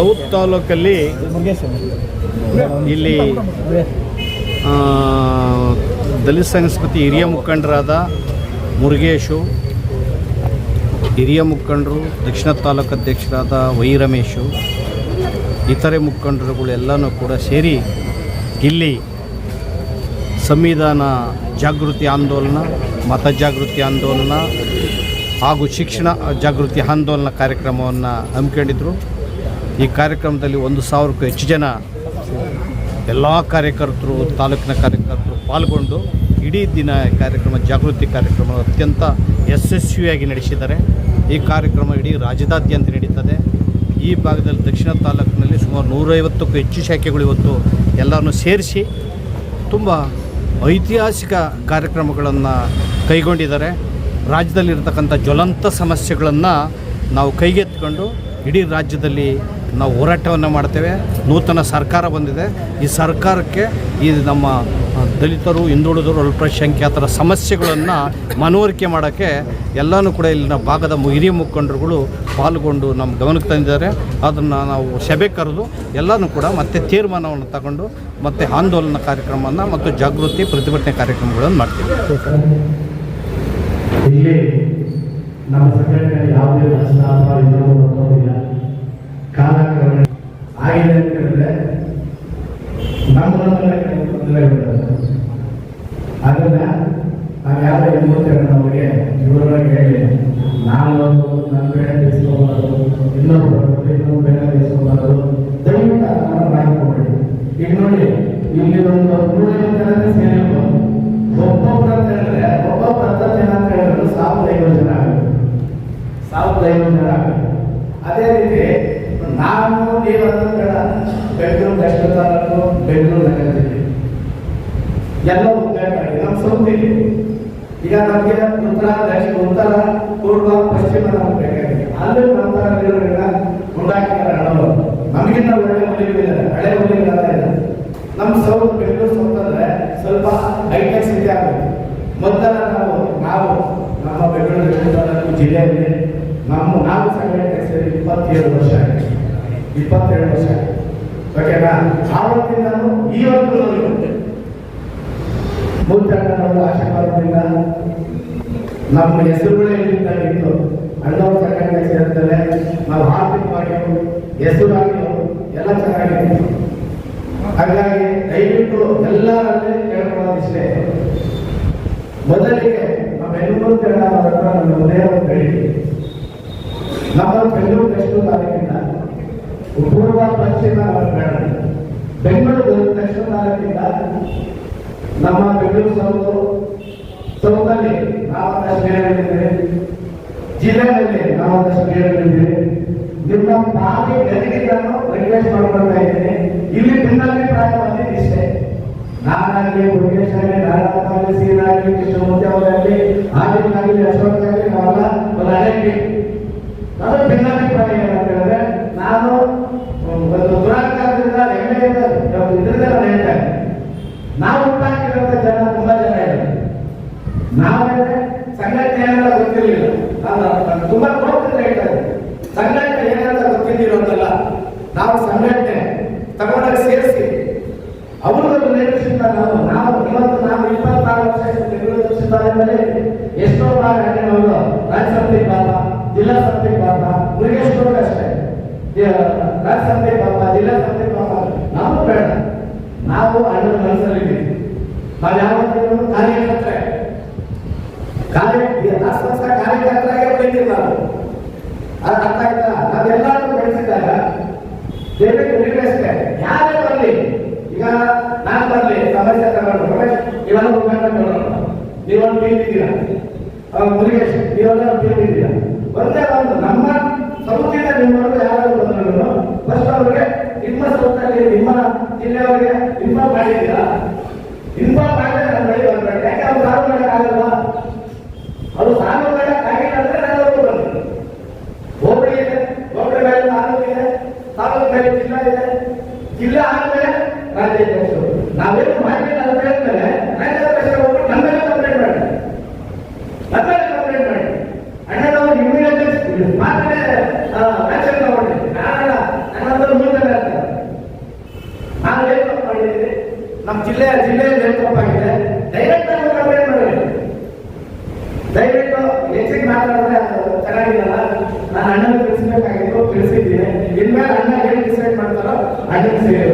South ತಾಲೂಕಲ್ಲಿ ಇಲ್ಲಿ ದಲಿತ ಸಂಸ್ಕೃತಿ ಹಿರಿಯ ಮುಖಂಡರಾದ ಮುರುಗೇಶು, ಹಿರಿಯ ಮುಖಂಡರು ದಕ್ಷಿಣ ತಾಲೂಕು ಅಧ್ಯಕ್ಷರಾದ ವೈ ರಮೇಶು, ಇತರೆ ಮುಖಂಡರುಗಳೆಲ್ಲನೂ ಕೂಡ ಸೇರಿ ಇಲ್ಲಿ ಸಂವಿಧಾನ ಜಾಗೃತಿ ಆಂದೋಲನ, ಮತ ಜಾಗೃತಿ ಆಂದೋಲನ ಹಾಗೂ ಶಿಕ್ಷಣ ಜಾಗೃತಿ ಆಂದೋಲನ ಕಾರ್ಯಕ್ರಮವನ್ನು ಹಮ್ಮಿಕೊಂಡಿದ್ದರು. ಈ ಕಾರ್ಯಕ್ರಮದಲ್ಲಿ 1,000ಕ್ಕೂ ಹೆಚ್ಚು ಜನ ಎಲ್ಲ ಕಾರ್ಯಕರ್ತರು, ತಾಲೂಕಿನ ಕಾರ್ಯಕರ್ತರು ಪಾಲ್ಗೊಂಡು ಇಡೀ ದಿನ ಕಾರ್ಯಕ್ರಮ, ಜಾಗೃತಿ ಕಾರ್ಯಕ್ರಮ ಅತ್ಯಂತ ಯಶಸ್ವಿಯಾಗಿ ನಡೆಸಿದ್ದಾರೆ. ಈ ಕಾರ್ಯಕ್ರಮ ಇಡೀ ರಾಜ್ಯದಾದ್ಯಂತ ನಡೀತದೆ. ಈ ಭಾಗದಲ್ಲಿ ದಕ್ಷಿಣ ತಾಲೂಕಿನಲ್ಲಿ ಸುಮಾರು 150ಕ್ಕೂ ಹೆಚ್ಚು ಶಾಖೆಗಳು ಇವತ್ತು ಎಲ್ಲರನ್ನೂ ಸೇರಿಸಿ ತುಂಬ ಐತಿಹಾಸಿಕ ಕಾರ್ಯಕ್ರಮಗಳನ್ನು ಕೈಗೊಂಡಿದ್ದಾರೆ. ರಾಜ್ಯದಲ್ಲಿರ್ತಕ್ಕಂಥ ಜ್ವಲಂತ ಸಮಸ್ಯೆಗಳನ್ನು ನಾವು ಕೈಗೆತ್ತಿಕೊಂಡು ಇಡೀ ರಾಜ್ಯದಲ್ಲಿ ನಾವು ಹೋರಾಟವನ್ನು ಮಾಡ್ತೇವೆ. ನೂತನ ಸರ್ಕಾರ ಬಂದಿದೆ. ಈ ಸರ್ಕಾರಕ್ಕೆ ಈ ನಮ್ಮ ದಲಿತರು, ಹಿಂದುಳಿದವರು, ಅಲ್ಪಸಂಖ್ಯಾತರ ಸಮಸ್ಯೆಗಳನ್ನು ಮನವರಿಕೆ ಮಾಡೋಕ್ಕೆ ಎಲ್ಲನೂ ಕೂಡ ಇಲ್ಲಿನ ಭಾಗದ ಹಿರಿಯ ಮುಖಂಡರುಗಳು ಪಾಲ್ಗೊಂಡು ನಮ್ಮ ಗಮನಕ್ಕೆ ತಂದಿದ್ದಾರೆ. ಅದನ್ನು ನಾವು ಸಭೆ ಕರೆದು ಎಲ್ಲನೂ ಕೂಡ ಮತ್ತೆ ತೀರ್ಮಾನವನ್ನು ತಗೊಂಡು ಮತ್ತೆ ಆಂದೋಲನ ಕಾರ್ಯಕ್ರಮವನ್ನು ಮತ್ತು ಜಾಗೃತಿ ಪ್ರತಿಭಟನೆ ಕಾರ್ಯಕ್ರಮಗಳನ್ನು ಮಾಡ್ತೀವಿ. ಇಲ್ಲಿ ನಮ್ಮ ಸಂಘಟನೆ ಯಾವುದೇ ನಷ್ಟ ಅಥವಾ ಇನ್ನೊಂದು ಬರ್ತೋದಿಲ್ಲ. ಕಾಲಕ್ರಮ ಆಗಿದೆ ಅಂತ ಹೇಳಿದ್ರೆ ನಮ್ಮದಲ್ಲೇ ತೊಂದರೆ ಬರ್ತದೆ. ಅದನ್ನ ನಾವು ಯಾವ ನಮಗೆ ಇವರೊಳಗೆ ಹೇಳಿ ನಾನು ನನ್ನ ಬೇಡ ತಿಳಿಸ್ಕೊಬಾರದು, ಇನ್ನೊಂದು ಬೇಡ ತಿಳಿಸ್ಕೊಬಾರದು, ದಯವಿಟ್ಟು ಅದನ್ನು ಮಾಡಿಕೊಬೇಡಿ. ಈಗ ನೋಡಿ, ಇಲ್ಲಿ ಒಂದು 150 ಜನ ಸೇರಿರ್ಬೋದು. ಒಬ್ಬೊಬ್ಬರು ಅಂತ ಹೇಳಿದ್ರೆ ಒಬ್ಬೊಬ್ಬರು 10 ಜನ ಅಂತ ಹೇಳಿದ್ರು 1,500 ಜನ ಆಗುತ್ತೆ. 1,500 ಜನ ಆಗುತ್ತೆ. ಅದೇ ರೀತಿ ನಾನು ನೀವಂತ ಬೇಡ, ಬೆಂಗಳೂರು ದಕ್ಷಿಣ ತಾಲೂಕು, ಬೆಂಗಳೂರು ನಗರದಲ್ಲಿ ಎಲ್ಲ ಉದ್ಘಾಟನೆ ನಮ್ಮ ಸೌತಿಗೆ. ಈಗ ನಮಗೆ ಉತ್ತರ, ಪೂರ್ವ, ಪಶ್ಚಿಮ ನಮಗೆ ಬೇಕಾಗಿದೆ. ಅಲ್ಲಿ ಮಾತಾಡೋದ್ರಿಂದ ಮುಂದಾಕಿದ್ದಾರೆ ಹಣವು ನಮಗಿಂತ ಒಳ್ಳೆ ಹುಲಿಗಳಿದ್ದಾರೆ, ಹಳೆ ಹುಲಿಗಳೆಲ್ಲ ಇದೆ. ನಮ್ಮ ಸೌತ್, ಬೆಂಗಳೂರು ಸೌತ್ ಅಂದರೆ ಸ್ವಲ್ಪ ಹೈಟೆಕ್ ಸಿಟಿ ಆಗುತ್ತೆ. ಮೊದಲ ನಾವು ನಮ್ಮ ಬೆಂಗಳೂರು ದಕ್ಷಿಣ ತಾಲೂಕು ಜಿಲ್ಲೆಯಲ್ಲಿ ನಾವು ಸಂಘಟನೆ ಸೇರಿ 27 ವರ್ಷ ಆಗಿದೆ. 22 ವರ್ಷ ಆಗಿದೆ. ಓಕೆನಾ? ಆವತ್ತಿಂದ ಇವತ್ತು ಮೂರ್ತಣ್ಣನವರು ಆಶೀರ್ವಾದದಿಂದ ನಮ್ಮ ಹೆಸರುಗಳೇ ಇಲ್ಲಿದ್ದಾಗಿತ್ತು. ಅಣ್ಣವ್ರ ಸಂಘಟನೆ ಸೇರ್ತೇವೆ. ನಾವು ಆರ್ಥಿಕವಾಗಿ ಹೆಸರಾಗಿ ಎಲ್ಲ ಚೆನ್ನಾಗಿತ್ತು. ಹಾಗಾಗಿ ದಯವಿಟ್ಟು ಎಲ್ಲರಲ್ಲಿ ಕೇಳ್ಕೊಳ್ಳೋದಿಷ್ಟೇ. ಮೊದಲಿಗೆ ನಮ್ಮ ಬೆಂಗಳೂರು ನಮ್ಮ ಉದಯವನ್ನು ಬೆಳೀಲಿ. ನಮ್ಮ ಬೆಂಗಳೂರು ದಕ್ಷಿಣ ತಾಲೂಕಿಂದ ಪೂರ್ವ, ಪಶ್ಚಿಮ ಬೇಡ. ಬೆಂಗಳೂರು ದಕ್ಷಿಣ ತಾಲೂಕಿಂದ ನಮ್ಮ ಬೆಂಗಳೂರು ಸೌತಲ್ಲಿ ನಾವೊಂದಷ್ಟು ಬೇರೆಗಳಿದ್ದೇವೆ, ಜಿಲ್ಲೆಯಲ್ಲಿ ನಾವೊಂದಷ್ಟು ಬೇರೆಗಳಿದ್ದೇವೆ. ನಿಮ್ಮ ಬಾಗಿ ಗದಿಗಿಂದನೂ ರಿಕ್ವೆಸ್ಟ್ ಮಾಡ್ಕೊಳ್ತಾ ಇದ್ದೀನಿ. ಇಲ್ಲಿ ಭಿನ್ನಾಭಿಪ್ರಾಯ ಬಂದಿದ್ದು ಇಷ್ಟೇ. ನಾನಾಗಲಿ, ಮುರುಗೇಶ್ ಆಗಲಿ, ನಾರಾಯಣಾಗಲಿ, ಸೀನಾಗಲಿ, ಕೃಷ್ಣಮೂರ್ತಿ ಅವರಾಗಲಿ, ಆದಿನಾಗಲಿ, ಅಶೋಕ್ ಆಗಲಿ, ನಾವೆಲ್ಲ ಒಂದು ಹಳೆಗೆ ನಾನು ಭಿನ್ನಾಭಿಪ್ರಾಯ ಏನಂತ ಹೇಳಿದ್ರೆ, ನಾನು ಒಂದು ದುರಾಚಾರದಿಂದ ಇದರಿಂದ ಹೇಳ್ತೇನೆ. ನಾವು ಹುಟ್ಟಾಕಿರೋಂಥ ಜನ ತುಂಬಾ ಜನ ಇದೆ. ನಾವೇನೆ ಸಂಘಟನೆ ಏನಂತ ಗೊತ್ತಿರಲಿಲ್ಲ. ನಾನು ತುಂಬಾ ಕೋಪದಿಂದ ಹೇಳ್ತಾ ಇದ್ದೀನಿ. ಸಂಘಟನೆ ಏನಂತ ಗೊತ್ತಿದ್ದಿರೋದಲ್ಲ. ನಾವು ಸಂಘಟನೆ ತಗೊಂಡಾಗ ಸೇರಿಸಿ ಅವರದ್ದು ನೇತೃತ್ವ ನಾವು ಇವತ್ತು 24 ವರ್ಷ ಬೆಂಗಳೂರು ದಕ್ಷಿಣ ತಾಲೂಕಿನಲ್ಲಿ ಎಷ್ಟೋ ಬಾರಿ ಅವರು ರಾಜ್ಯ ಸಮಿತಿ ಪಾಪ, ಜಿಲ್ಲಾ ಸಮಿತಿ ಪಾಪ, ಮುರುಗೇಶ್ ಅಷ್ಟೇ ರಾಜ್ಯ ಸಮಿತಿ ಪಾಪ, ಜಿಲ್ಲಾ ಸಮಿತಿ ಪಾಪ. ನಾವು ಬೇಡ, ನಾವು ಅಣ್ಣನ ಮನಸ್ಸಲ್ಲಿದ್ದೀವಿ. ನಾವು ಯಾವತ್ತೂ ಕಾರ್ಯಕರ್ತರಾಗೆ ಬೆಳೆದಿಲ್ಲ. ನಾವು ಅದು ಅರ್ಥ ಆಯ್ತಾ? ನಾವೆಲ್ಲರೂ ಬೆಳೆಸಿದಾಗ ದಯವಿಟ್ಟು ಅಷ್ಟೇ ಯಾರೇ ಬರಲಿ. ಈಗ ನಾನು ಬರಲಿ, ಸಮಸ್ಯೆ ತಗೊಂಡು ಇವೆಲ್ಲ ಮುಖಂಡ ನೀವೊಂದು ಬೀಳ್ತಿದ್ದೀರಾ, ಮುರುಗೇಶ್ ನೀವೆಲ್ಲ ಬೀಳ್ತಿದ್ದೀರಾ. ಒಂದೇ ಒಂದು ನಮ್ಮ ಸೌತಿನ ನಿಮ್ಮವರು ಯಾರಾದ್ರೂ ಬಂದ್ರು ಫಸ್ಟ್ ಅವ್ರಿಗೆ ನಿಮ್ಮ ಸೌತಲ್ಲಿ, ನಿಮ್ಮ ಜಿಲ್ಲೆಯವರಿಗೆ ಇನ್ಫಾರ್ಮ್ ಮಾಡಿದ್ದೀರಾ? ಇನ್ಫಾರ್ಮ್ ಮಾಡಿದ್ರೆ ನನ್ನ ಬಳಿ ಬರ್ಬೇಡಿ. ಯಾಕೆ ಅವ್ರು ಸಾಲು ಮಾಡೋಕ್ಕಾಗಲ್ವಾ? ಅವರು ಸಾಲು ಮಾಡೋಕ್ಕಾಗಿಲ್ಲ ಅಂದ್ರೆ ನಾನು ಬಂದ್ರು. ಹೋಬಳಿ ಇದೆ, ಹೋಬಳಿ ಮೇಲೆ ತಾಲೂಕು ಇದೆ, ತಾಲೂಕು ಮೇಲೆ ಜಿಲ್ಲಾ ಇದೆ, ಜಿಲ್ಲಾ ಆದ್ಮೇಲೆ ರಾಜ್ಯಾಧ್ಯಕ್ಷರು. ನಾವೇನು ಮಾಡಿಲ್ಲ ಅಂತ ಹೇಳಿದ್ಮೇಲೆ ರಾಜ್ಯಾಧ್ಯಕ್ಷರು ಹೋಗ್ಬಿಟ್ಟು ನಮ್ಮ ಮೇಲೆ ಕಂಪ್ಲೇಂಟ್ ಮಾಡಿ, ನಮ್ಮ ಮೇಲೆ ಕಂಪ್ಲೇಂಟ್ ಮಾಡಿ. ಅಣ್ಣನವರು ಇಮ್ಮಿಡಿಯೇಟ್ ಮಾತ್ರ ಆಕ್ಷನ್ ತಗೊಂಡ್ರಿ. ನಾನಲ್ಲ, ನನ್ನ ಯಾಕಂದ್ರೆ ಮುಂದೆ ಇರ್ತಾರೆ. ನಾನು ಏನ್ ತಪ್ಪು ಮಾಡಿದ್ದೀನಿ, ನಮ್ಮ ಜಿಲ್ಲೆಯಲ್ಲಿ ಏನ್ ತಪ್ಪಾಗಿದೆ ಡೈರೆಕ್ಟ್ ಆಗಿ ಕಂಪ್ಲೇಂಟ್ ಮಾಡಿ. ದಯವಿಟ್ಟು ಹೆಚ್ಚಿಗೆ ಮಾತಾಡಿದ್ರೆ ಅದು ಚೆನ್ನಾಗಿರಲ್ಲ. ನಾನು ಅಣ್ಣನ ತಿಳಿಸ್ಬೇಕಾಗಿತ್ತು, ತಿಳಿಸಿದ್ದೀನಿ. ಇನ್ಮೇಲೆ ಅಣ್ಣ ಏನು ಡಿಸೈಡ್ ಮಾಡ್ತಾರೋ ಅಣ್ಣನ ಸೇರಿ